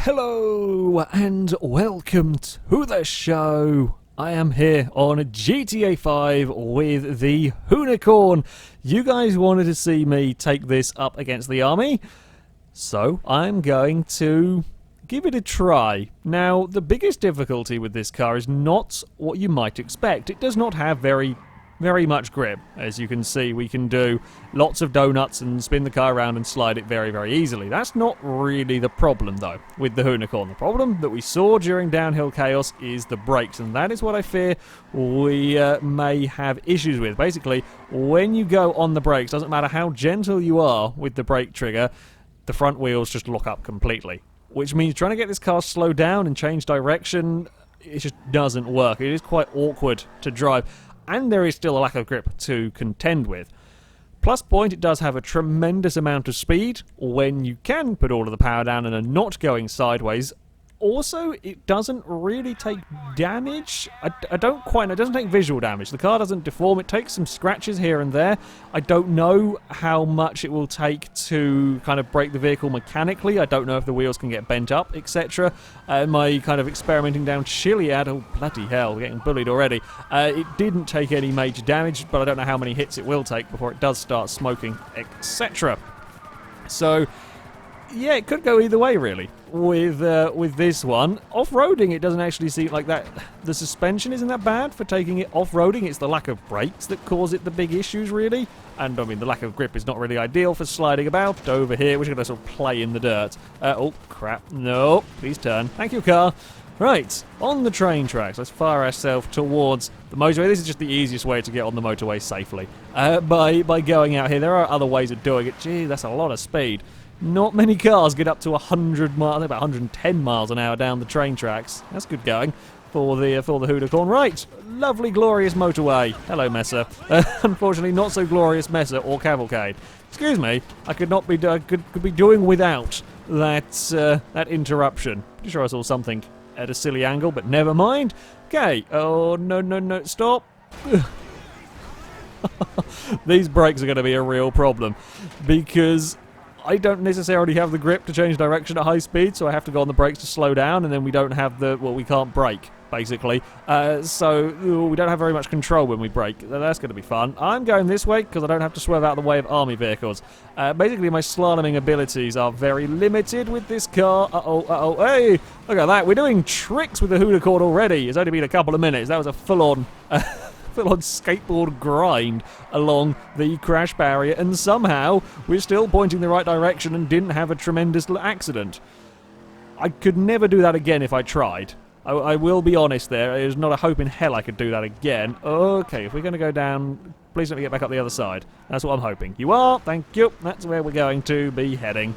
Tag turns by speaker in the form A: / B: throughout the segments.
A: Hello and welcome to the show. I am here on GTA 5 with the Hoonicorn. You guys wanted to see me take this up against the army, so I'm going to give it a try. Now, the biggest difficulty with this car is not what you might expect. It does not have very much grip. As you can see, we can do lots of donuts and spin the car around and slide it very easily. That's not really the problem, though, with the Hoonicorn. The problem that we saw during Downhill Chaos is the brakes, and that is what I fear we may have issues with. Basically, when you go on the brakes, doesn't matter how gentle you are with the brake trigger, the front wheels just lock up completely. Which means trying to get this car slowed down and change direction, it just doesn't work. It is quite awkward to drive. And there is still a lack of grip to contend with. Plus point, it does have a tremendous amount of speed when you can put all of the power down and are not going sideways. Also, it doesn't really take damage. I don't quite know. It doesn't take visual damage. The car doesn't deform. It takes some scratches here and there. I don't know how much it will take to kind of break the vehicle mechanically. I don't know if the wheels can get bent up, etc. My kind of experimenting down Chiliad, oh bloody hell, we're getting bullied already. It didn't take any major damage, but I don't know how many hits it will take before it does start smoking, etc. So, yeah, it could go either way, really. With this one, off-roading, it doesn't actually seem like that. The suspension isn't that bad for taking it off-roading. It's the lack of brakes that cause it the big issues, really. And I mean, the lack of grip is not really ideal for sliding about. Over here, we're just going to sort of play in the dirt. Oh crap! No, please turn. Thank you, car. Right, on the train tracks, let's fire ourselves towards the motorway. This is just the easiest way to get on the motorway safely. By going out here, there are other ways of doing it. Gee, that's a lot of speed. Not many cars get up to 100 miles, about 110 miles an hour down the train tracks. That's good going for the Hoonicorn. Right, lovely, glorious motorway. Hello, Messer. Unfortunately, not so glorious Messer or Cavalcade. Excuse me, I could be doing without that interruption. Pretty sure I saw something at a silly angle, but never mind. Okay. Oh no! Stop. These brakes are going to be a real problem because I don't necessarily have the grip to change direction at high speed, so I have to go on the brakes to slow down, and then we don't have we can't brake, basically. So we don't have very much control when we brake. That's going to be fun. I'm going this way because I don't have to swerve out of the way of army vehicles. Basically, my slaloming abilities are very limited with this car. Hey! Look at that. We're doing tricks with the Hoonicorn already. It's only been a couple of minutes. That was a full-on skateboard grind along the crash barrier, and somehow we're still pointing the right direction and didn't have a tremendous accident. I could never do that again if I tried. I will be honest there. There's not a hope in hell I could do that again. Okay, if we're going to go down, please let me get back up the other side. That's what I'm hoping. You are? Thank you. That's where we're going to be heading.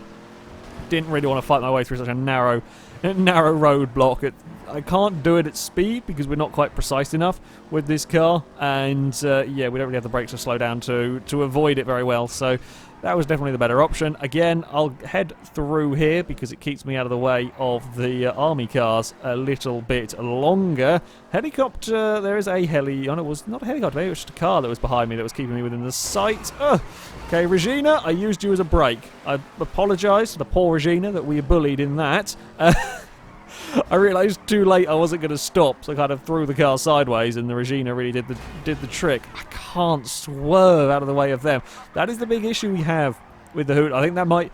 A: Didn't really want to fight my way through such a narrow roadblock. I can't do it at speed because we're not quite precise enough with this car, and yeah, we don't really have the brakes to slow down to avoid it very well, so that was definitely the better option. Again, I'll head through here because it keeps me out of the way of the army cars a little bit longer. Helicopter, there is a heli. Oh, no, it was not a helicopter, it was just a car that was behind me that was keeping me within the sight. Okay, Regina, I used you as a brake. I apologise to the poor Regina that we bullied in that. I realised too late I wasn't going to stop, so I kind of threw the car sideways, and the Regina really did the trick. I can't swerve out of the way of them. That is the big issue we have with the Hoot. I think that might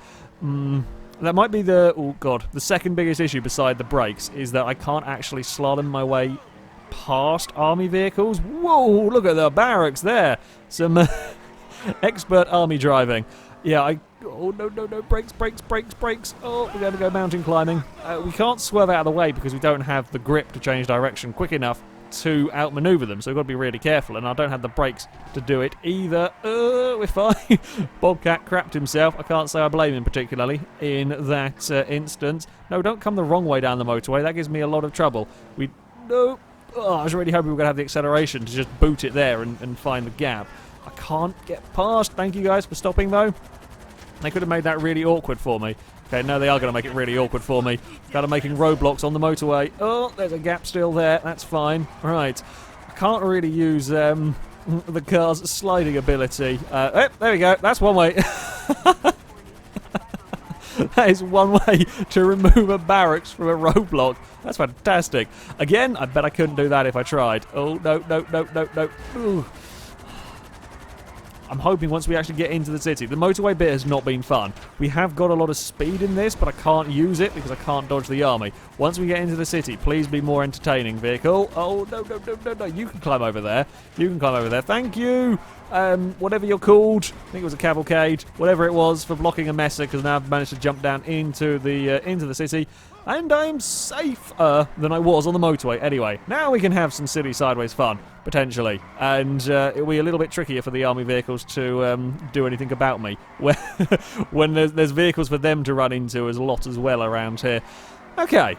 A: be the second biggest issue beside the brakes, is that I can't actually slalom my way past army vehicles. Whoa, look at the barracks there. Some expert army driving. Yeah, oh no, brakes. Oh, we're going to go mountain climbing. We can't swerve out of the way because we don't have the grip to change direction quick enough to outmaneuver them, so we've got to be really careful, and I don't have the brakes to do it either. We're fine. Bobcat crapped himself. I can't say I blame him particularly in that instance. No, don't come the wrong way down the motorway. That gives me a lot of trouble. No. Oh, I was really hoping we were going to have the acceleration to just boot it there and find the gap. I can't get past. Thank you guys for stopping, though. They could have made that really awkward for me. Okay, no, they are going to make it really awkward for me. Kind of making roadblocks on the motorway. Oh, there's a gap still there. That's fine. Right. I can't really use the car's sliding ability. There we go. That's one way. That is one way to remove a barracks from a roadblock. That's fantastic. Again, I bet I couldn't do that if I tried. Oh, no, no, no, no, no. Ooh. I'm hoping once we actually get into the city. The motorway bit has not been fun. We have got a lot of speed in this, but I can't use it because I can't dodge the army. Once we get into the city, please be more entertaining, vehicle. Oh, no, no, no, no, no. You can climb over there. You can climb over there. Thank you. Whatever you're called. I think it was a cavalcade. Whatever it was for blocking a messer, because now I've managed to jump down into the city. And I'm safer than I was on the motorway. Anyway, now we can have some city sideways fun, potentially. And it'll be a little bit trickier for the army vehicles to do anything about me. When there's vehicles for them to run into as a lot as well around here. Okay.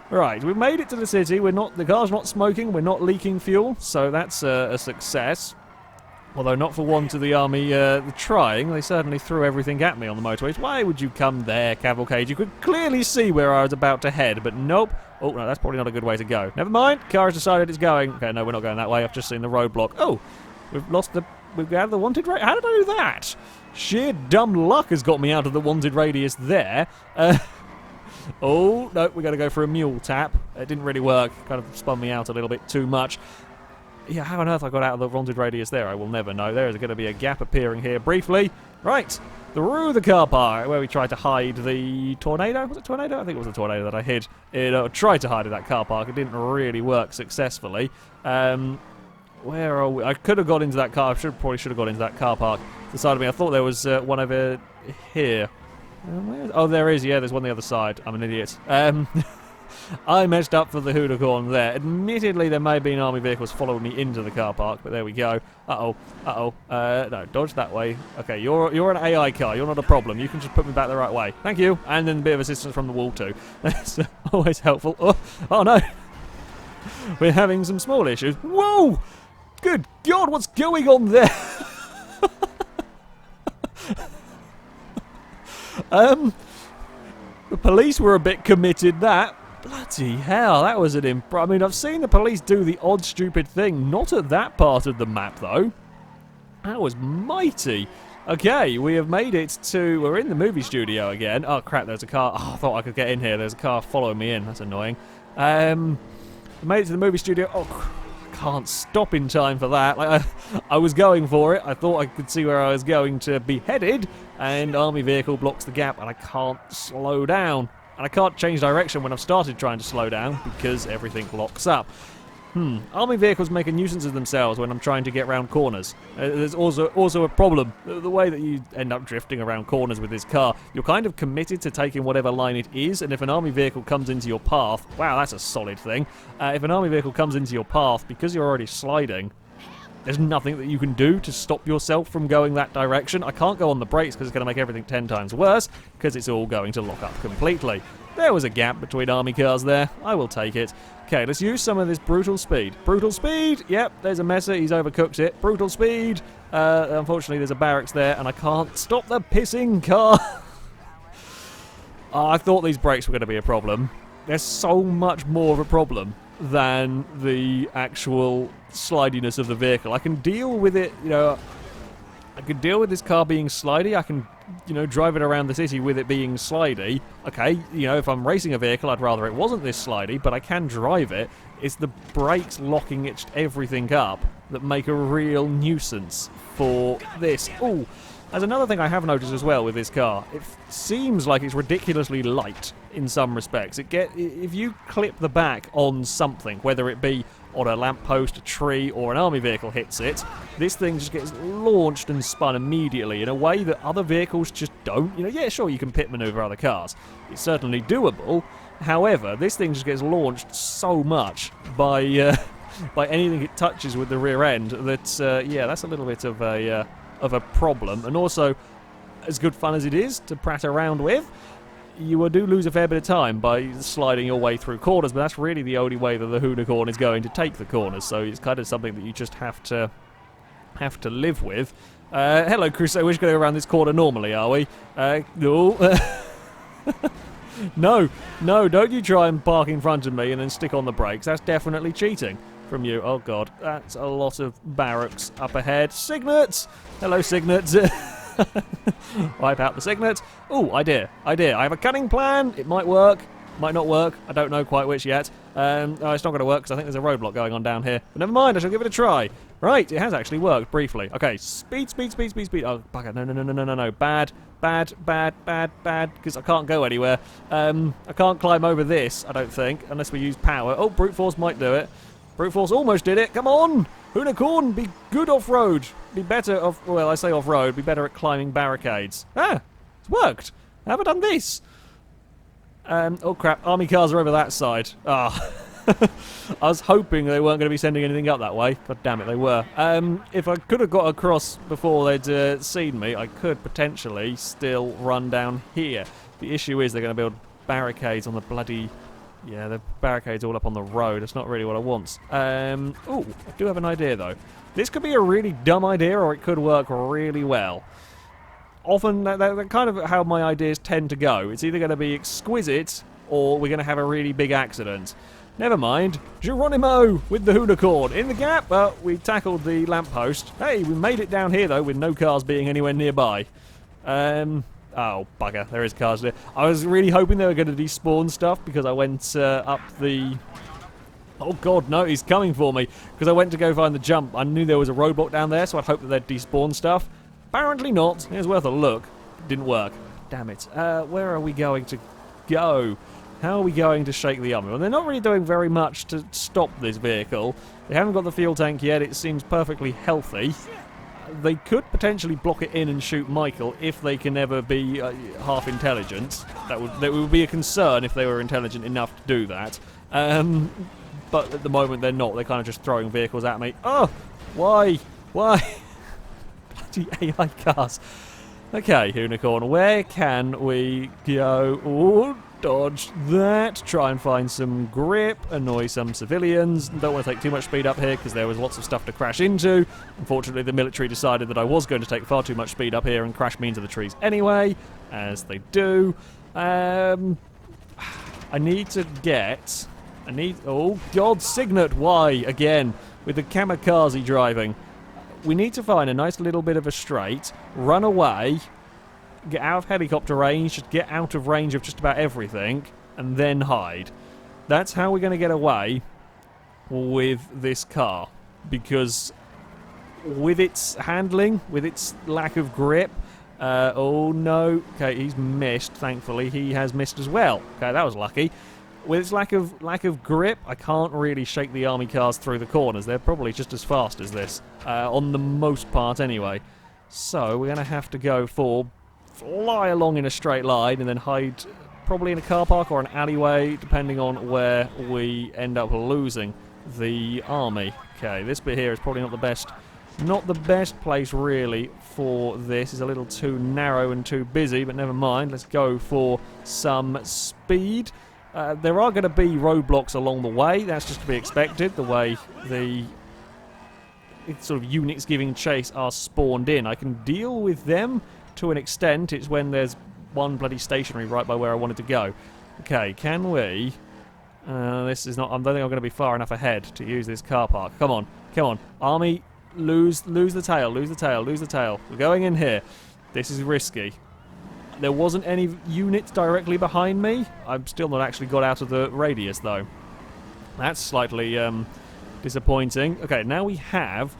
A: Right, we've made it to the city. The car's not smoking. We're not leaking fuel. So that's a success. Although not for want of the army trying, they certainly threw everything at me on the motorways. Why would you come there, cavalcade? You could clearly see where I was about to head, but nope. Oh, no, that's probably not a good way to go. Never mind, car has decided it's going. Okay, no, we're not going that way. I've just seen the roadblock. Oh, we've got the wanted radius. How did I do that? Sheer dumb luck has got me out of the wanted radius there. Oh, no, we got to go for a mule tap. It didn't really work. Kind of spun me out a little bit too much. Yeah, how on earth I got out of the wanted radius there, I will never know. There is going to be a gap appearing here briefly. Right, through the car park, where we tried to hide the tornado. Was it tornado? I think it was the tornado that I hid. Tried to hide in that car park. It didn't really work successfully. Where are we? I could have got into that car. Probably should have got into that car park to the side of me. I thought there was one over here. Oh, there is. Yeah, there's one on the other side. I'm an idiot. I messed up for the Hoonicorn there. Admittedly, there may have been army vehicles following me into the car park, but there we go. Uh-oh, uh-oh. No, dodge that way. Okay, you're an AI car. You're not a problem. You can just put me back the right way. Thank you. And then a bit of assistance from the wall, too. That's always helpful. Oh, no. We're having some small issues. Whoa! Good God, what's going on there? The police were a bit committed, that. Bloody hell, that was an I mean, I've seen the police do the odd stupid thing, not at that part of the map, though. That was mighty. Okay, we have made it to... We're in the movie studio again. Oh, crap, there's a car. Oh, I thought I could get in here. There's a car following me in. That's annoying. We made it to the movie studio. Oh, I can't stop in time for that. Like, I was going for it. I thought I could see where I was going to be headed, and army vehicle blocks the gap, and I can't slow down. And I can't change direction when I've started trying to slow down because everything locks up. Army vehicles make a nuisance of themselves when I'm trying to get round corners. There's also a problem. The way that you end up drifting around corners with this car, you're kind of committed to taking whatever line it is, and if an army vehicle comes into your path... Wow, that's a solid thing. If an army vehicle comes into your path, because you're already sliding, there's nothing that you can do to stop yourself from going that direction. I can't go on the brakes because it's going to make everything 10 times worse, because it's all going to lock up completely. There was a gap between army cars there. I will take it. Okay, let's use some of this brutal speed. Brutal speed! Yep, there's a messer. He's overcooked it. Brutal speed! Unfortunately, there's a barracks there, and I can't stop the pissing car. I thought these brakes were going to be a problem. They're so much more of a problem than the actual slidiness of the vehicle. I can deal with it, I can deal with this car being slidey. I can, drive it around the city with it being slidey. Okay, if I'm racing a vehicle, I'd rather it wasn't this slidey, but I can drive it. It's the brakes locking everything up that make a real nuisance for this. Ooh, there's another thing I have noticed as well with this car. It seems like it's ridiculously light in some respects. If you clip the back on something, whether it be on a lamppost, a tree, or an army vehicle hits it, this thing just gets launched and spun immediately in a way that other vehicles just don't. Yeah, sure, you can pit maneuver other cars. It's certainly doable. However, this thing just gets launched so much by anything it touches with the rear end that, that's a little bit of a problem. And also, as good fun as it is to prat around with, you do lose a fair bit of time by sliding your way through corners, but that's really the only way that the Hoonicorn is going to take the corners, so it's kind of something that you just have to live with. Hello, Crusoe, we're just going to go around this corner normally, are we? No. No, don't you try and park in front of me and then stick on the brakes. That's definitely cheating from you. Oh, God, that's a lot of barracks up ahead. Signets! Hello, Signets. Wipe out the signet. Oh, idea. I have a cunning plan. It might work. Might not work. I don't know quite which yet. It's not going to work because I think there's a roadblock going on down here. But never mind, I shall give it a try. Right, it has actually worked briefly. Okay, speed. Oh, bugger. No. Bad. Because I can't go anywhere. I can't climb over this, I don't think, unless we use power. Oh, brute force might do it. Brute force almost did it. Come on! Hoonicorn, be good off-road. Be better off... Well, I say off-road. Be better at climbing barricades. Ah! It's worked. How have I done this? Oh, crap. Army cars are over that side. Ah. I was hoping they weren't going to be sending anything up that way. God damn it, they were. If I could have got across before they'd seen me, I could potentially still run down here. The issue is they're going to build barricades on the bloody... Yeah, the barricades all up on the road. That's not really what I want. Oh, I do have an idea, though. This could be a really dumb idea, or it could work really well. Often, that's kind of how my ideas tend to go. It's either going to be exquisite, or we're going to have a really big accident. Never mind. Geronimo with the Hoonicorn. In the gap, well, we tackled the lamppost. Hey, we made it down here, though, with no cars being anywhere nearby. Oh, bugger. There is cars there. I was really hoping they were going to despawn stuff because I went up the... Oh, God, no, he's coming for me. Because I went to go find the jump. I knew there was a roadblock down there, so I'd hoped that they'd despawn stuff. Apparently not. It was worth a look. Didn't work. Damn it. Where are we going to go? How are we going to shake the army? Well, they're not really doing very much to stop this vehicle. They haven't got the fuel tank yet. It seems perfectly healthy. They could potentially block it in and shoot Michael if they can ever be half intelligent. That would be a concern if they were intelligent enough to do that. But at the moment they're not. They're kind of just throwing vehicles at me. Oh! Why? Bloody AI cars. Okay, Hoonicorn, where can we go? Oh, dodge that. Try and find some grip. Annoy some civilians. Don't want to take too much speed up here because there was lots of stuff to crash into. Unfortunately, the military decided that I was going to take far too much speed up here and crash me into the trees anyway, as they do. I need to get... Oh, God, Signet, why? Again, with the kamikaze driving. We need to find a nice little bit of a straight, run away, get out of helicopter range, just get out of range of just about everything, and then hide. That's how we're going to get away with this car. Because with its handling, with its lack of grip... oh, no. Okay, he's missed, thankfully. He has missed as well. Okay, that was lucky. With its lack of grip, I can't really shake the army cars through the corners. They're probably just as fast as this, on the most part anyway. So we're going to have to go for fly along in a straight line and then hide probably in a car park or an alleyway, depending on where we end up losing the army. Okay, this bit here is probably not the best place really for this. It's a little too narrow and too busy, but never mind. Let's go for some speed. There are going to be roadblocks along the way. That's just to be expected, the way the sort of units giving chase are spawned in. I can deal with them to an extent. It's when there's one bloody stationary right by where I wanted to go. Okay, can we... this is not... I don't think I'm going to be far enough ahead to use this car park. Come on. Army, lose the tail. We're going in here. This is risky. There wasn't any units directly behind me. I've still not actually got out of the radius, though. That's slightly disappointing. Okay, now we have,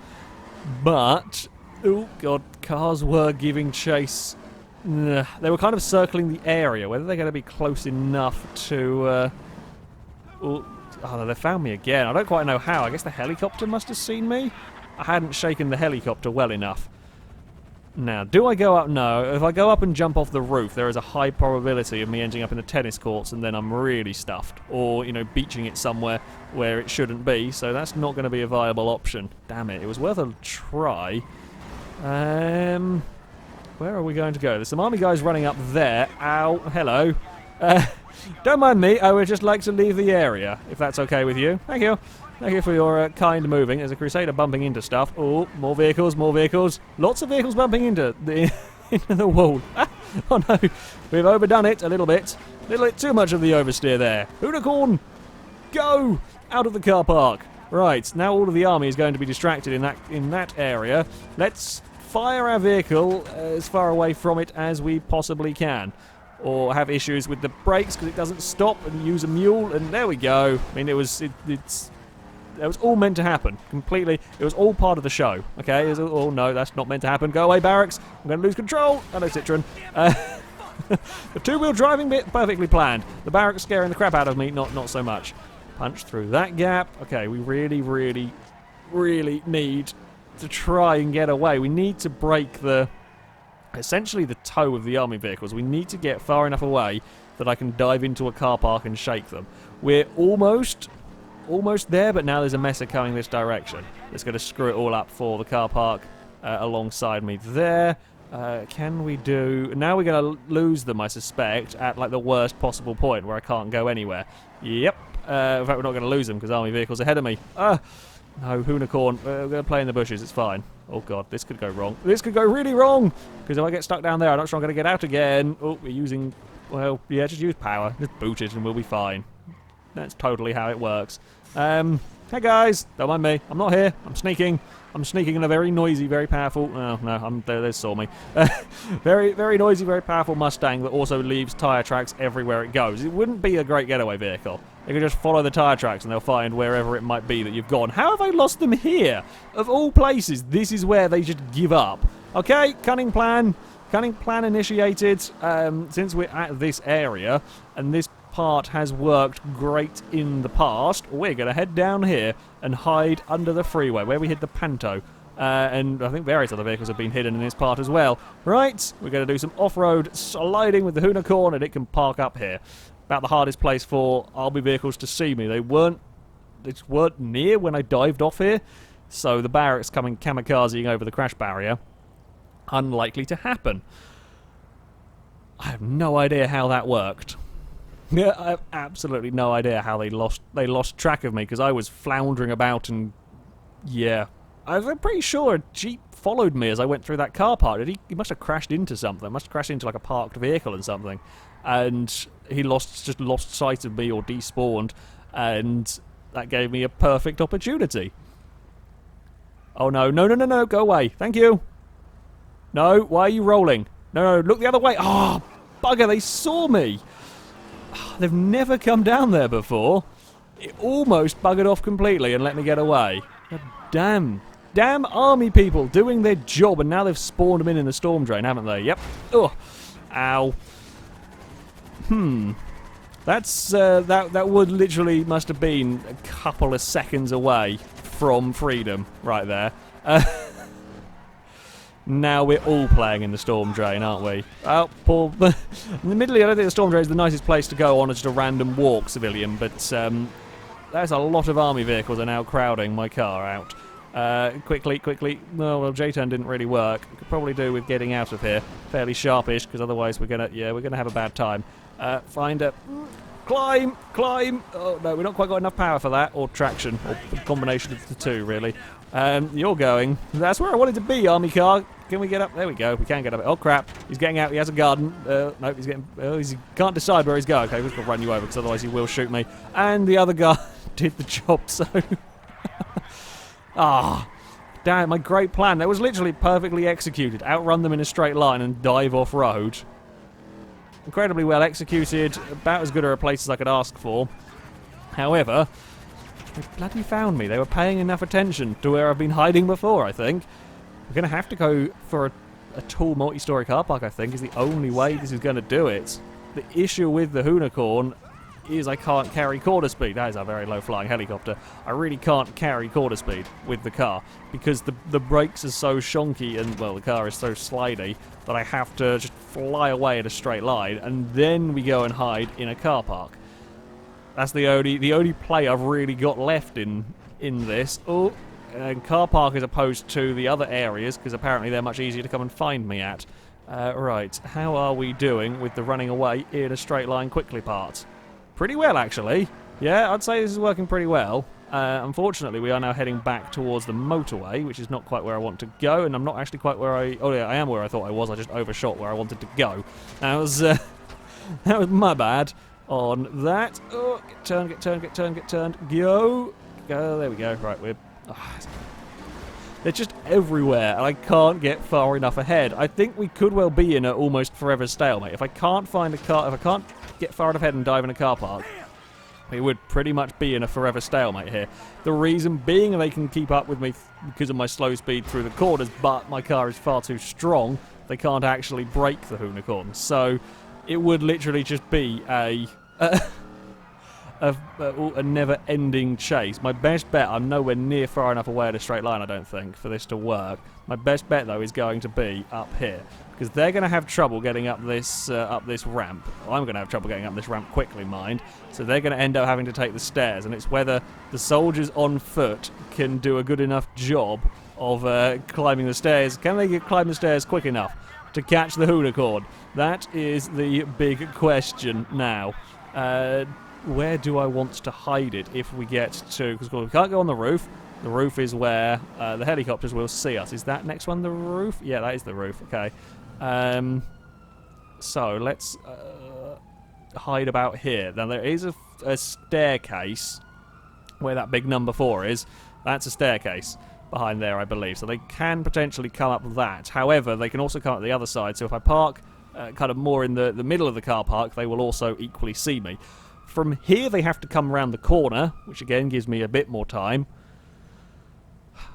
A: but... Oh, God, cars were giving chase. They were kind of circling the area. Whether they're going to be close enough to... Oh, no, they found me again. I don't quite know how. I guess the helicopter must have seen me. I hadn't shaken the helicopter well enough. Now, do I go up? No. If I go up and jump off the roof, there is a high probability of me ending up in the tennis courts and then I'm really stuffed. Or, you know, beaching it somewhere where it shouldn't be. So that's not going to be a viable option. Damn it. It was worth a try. Where are we going to go? There's some army guys running up there. Ow. Hello. Don't mind me. I would just like to leave the area, if that's okay with you. Thank you. Thank you for your kind moving. There's a Crusader bumping into stuff. Oh, more vehicles. Lots of vehicles bumping into the wall. Oh no, we've overdone it a little bit. A little bit too much of the oversteer there. Hoonicorn, go out of the car park. Right, now all of the army is going to be distracted in that area. Let's fire our vehicle as far away from it as we possibly can. Or have issues with the brakes because it doesn't stop, and use a mule, and there we go. I mean, it was all meant to happen, completely. It was all part of the show, okay? It was, oh, no, that's not meant to happen. Go away, Barracks. I'm going to lose control. Hello, Citroen. The two-wheel driving bit, perfectly planned. The Barracks scaring the crap out of me, not so much. Punch through that gap. Okay, we really, really, really need to try and get away. We need to break essentially the toe of the army vehicles. We need to get far enough away that I can dive into a car park and shake them. We're almost there, but now there's a messer coming this direction. It's going to screw it all up for the car park alongside me there. Can we do... Now we're going to lose them, I suspect, at like the worst possible point where I can't go anywhere. Yep. In fact, we're not going to lose them because army vehicle's ahead of me. No, Hoonicorn. We're going to play in the bushes. It's fine. Oh, God. This could go wrong. This could go really wrong. Because if I get stuck down there, I'm not sure I'm going to get out again. Oh, we're using... Well, yeah, just use power. Just boot it and we'll be fine. That's totally how it works. Hey guys, don't mind me. I'm not here. I'm sneaking. I'm sneaking in a very noisy, very powerful... Oh, no, they saw me. Very, very noisy, very powerful Mustang that also leaves tyre tracks everywhere it goes. It wouldn't be a great getaway vehicle. They could just follow the tyre tracks and they'll find wherever it might be that you've gone. How have I lost them here? Of all places, this is where they just give up. Okay, cunning plan. Cunning plan initiated. Since we're at this area, and this part has worked great in the past, we're going to head down here and hide under the freeway where we hid the Panto. And I think various other vehicles have been hidden in this part as well. Right, we're going to do some off-road sliding with the Hoonicorn, and it can park up here. About the hardest place for army vehicles to see me. They weren't near when I dived off here, so the Barracks coming kamikazing over the crash barrier, unlikely to happen. I have no idea how that worked. Yeah, I have absolutely no idea how they lost track of me, because I was floundering about, and yeah, I'm pretty sure a Jeep followed me as I went through that car park. He must have crashed into something. Must have crashed into like a parked vehicle and something, and he just lost sight of me or despawned, and that gave me a perfect opportunity. Oh no, go away. Thank you. No, why are you rolling? No, look the other way. Oh, bugger, they saw me. They've never come down there before. It almost buggered off completely and let me get away. God damn army people doing their job, and now they've spawned them in the storm drain, haven't they? Yep. Oh, ow. That's that would literally must have been a couple of seconds away from freedom right there. Now we're all playing in the storm drain, aren't we? Oh, poor... Admittedly, I don't think the storm drain is the nicest place to go on just a random walk, civilian, but there's a lot of army vehicles are now crowding my car out. Quickly. Oh, well, J-turn didn't really work. Could probably do with getting out of here fairly sharpish, because otherwise we're gonna have a bad time. Find a... Climb! Oh, no, we've not quite got enough power for that, or traction, or a combination of the two, really. You're going. That's where I wanted to be, army car. Can we get up? There we go. We can get up. Oh, crap. He's getting out. He has a garden. No, he's getting... he can't decide where he's going. Okay, we've got to run you over, because otherwise he will shoot me. And the other guy did the job, so... Damn, my great plan. That was literally perfectly executed. Outrun them in a straight line and dive off-road. Incredibly well executed. About as good a place as I could ask for. However... They bloody found me. They were paying enough attention to where I've been hiding before, I think. We're going to have to go for a tall multi-storey car park, I think, is the only way this is going to do it. The issue with the Hoonicorn is I can't carry quarter speed. That is a very low-flying helicopter. I really can't carry quarter speed with the car because the brakes are so shonky and, well, the car is so slidey that I have to just fly away at a straight line, and then we go and hide in a car park. That's the only play I've really got left in this. Oh, and car park as opposed to the other areas, because apparently they're much easier to come and find me at. Right, how are we doing with the running away in a straight line quickly part? Pretty well, actually. Yeah, I'd say this is working pretty well. Unfortunately, we are now heading back towards the motorway, which is not quite where I want to go, and I'm not actually quite where I... Oh, yeah, I am where I thought I was. I just overshot where I wanted to go. That was my bad. On that. Oh, get turned. Go. There we go. Right, we're... They're just everywhere, and I can't get far enough ahead. I think we could well be in an almost forever stalemate. If I can't find a car, if I can't get far enough ahead and dive in a car park, we would pretty much be in a forever stalemate here. The reason being they can keep up with me because of my slow speed through the corners, but my car is far too strong. They can't actually break the Hoonicorn. So it would literally just be a never-ending chase. My best bet, I'm nowhere near far enough away at a straight line, I don't think, for this to work. My best bet, though, is going to be up here, because they're going to have trouble getting up this ramp. I'm going to have trouble getting up this ramp quickly, mind. So they're going to end up having to take the stairs, and it's whether the soldiers on foot can do a good enough job of climbing the stairs. Can they climb the stairs quick enough to catch the Hoonicorn? That is the big question now. Where do I want to hide it if we get to... Because we can't go on the roof. The roof is where the helicopters will see us. Is that next one the roof? Yeah, that is the roof. Okay. So let's hide about here. Now there is a staircase where that big number 4 is. That's a staircase behind there, I believe. So they can potentially come up that. However, they can also come up the other side. So if I park kind of more in the middle of the car park, they will also equally see me. From here, they have to come around the corner, which again gives me a bit more time.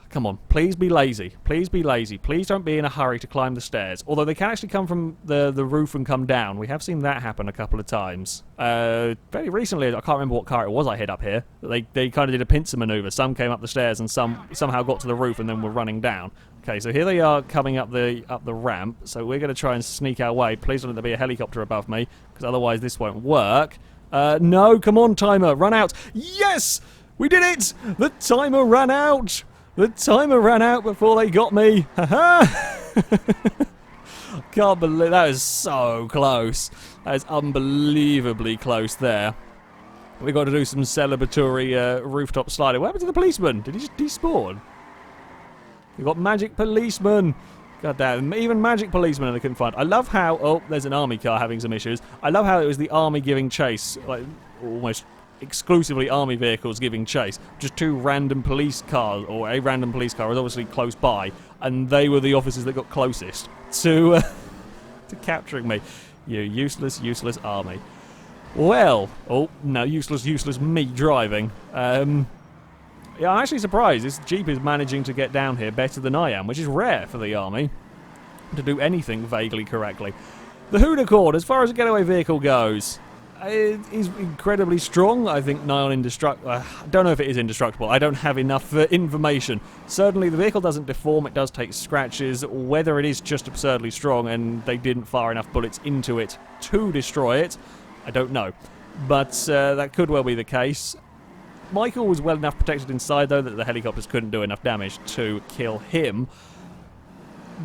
A: Come on, please be lazy. Please be lazy. Please don't be in a hurry to climb the stairs. Although they can actually come from the roof and come down. We have seen that happen a couple of times. Very recently, I can't remember what car it was I hit up here. They kind of did a pincer maneuver. Some came up the stairs and some somehow got to the roof and then were running down. Okay, so here they are coming up the ramp. So we're going to try and sneak our way. Please don't let there be a helicopter above me, because otherwise this won't work. No, come on, timer, run out. Yes! We did it! The timer ran out! The timer ran out before they got me. Haha! Can't believe that is so close. That is unbelievably close there. We've got to do some celebratory rooftop sliding. What happened to the policeman? Did he just despawn? We've got magic policeman. God damn, even magic policemen I couldn't find. I love how... Oh, there's an army car having some issues. I love how it was the army giving chase. Like, almost exclusively army vehicles giving chase. Just two random police cars, or a random police car was obviously close by, and they were the officers that got closest to capturing me. You useless, useless army. Well, oh, no, useless me driving. Yeah, I'm actually surprised this Jeep is managing to get down here better than I am, which is rare for the army to do anything vaguely correctly. The Hoonicorn, as far as a getaway vehicle goes, is incredibly strong. I think nigh on indestructible. I don't know if it is indestructible. I don't have enough information. Certainly the vehicle doesn't deform. It does take scratches. Whether it is just absurdly strong and they didn't fire enough bullets into it to destroy it, I don't know. But that could well be the case. Michael was well enough protected inside, though, that the helicopters couldn't do enough damage to kill him.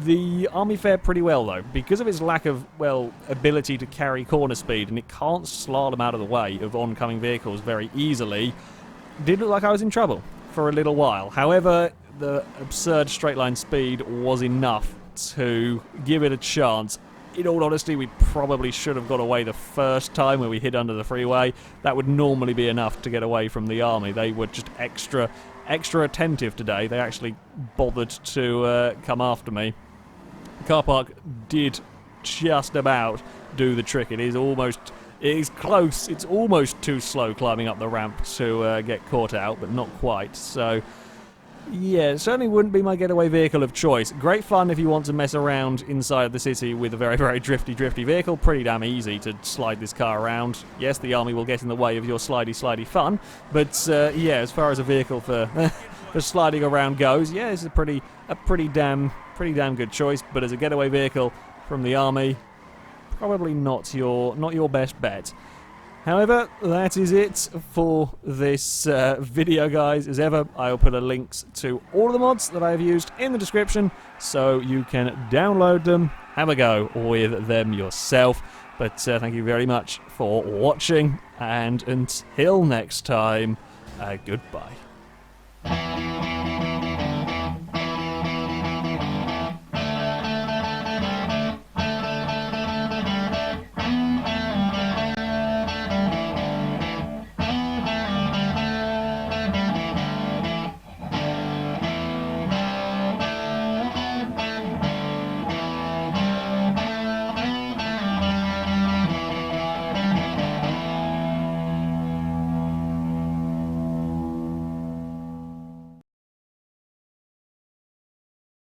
A: The army fared pretty well, though, because of its lack of, well, ability to carry corner speed, and it can't slalom out of the way of oncoming vehicles very easily. It did look like I was in trouble for a little while. However, the absurd straight line speed was enough to give it a chance. In all honesty, we probably should have got away the first time where we hid under the freeway. That would normally be enough to get away from the army. They were just extra attentive today. They actually bothered to come after me. The car park did just about do the trick. It is close. It's almost too slow climbing up the ramp to get caught out, but not quite. So yeah, it certainly wouldn't be my getaway vehicle of choice. Great fun if you want to mess around inside the city with a very, very drifty vehicle. Pretty damn easy to slide this car around. Yes, the army will get in the way of your slidey fun, but yeah, as far as a vehicle for for sliding around goes, yeah, it's a pretty damn good choice. But as a getaway vehicle from the army, probably not your best bet. However, that is it for this video, guys. As ever, I'll put links to all of the mods that I have used in the description, so you can download them, have a go with them yourself. But thank you very much for watching, and until next time, goodbye.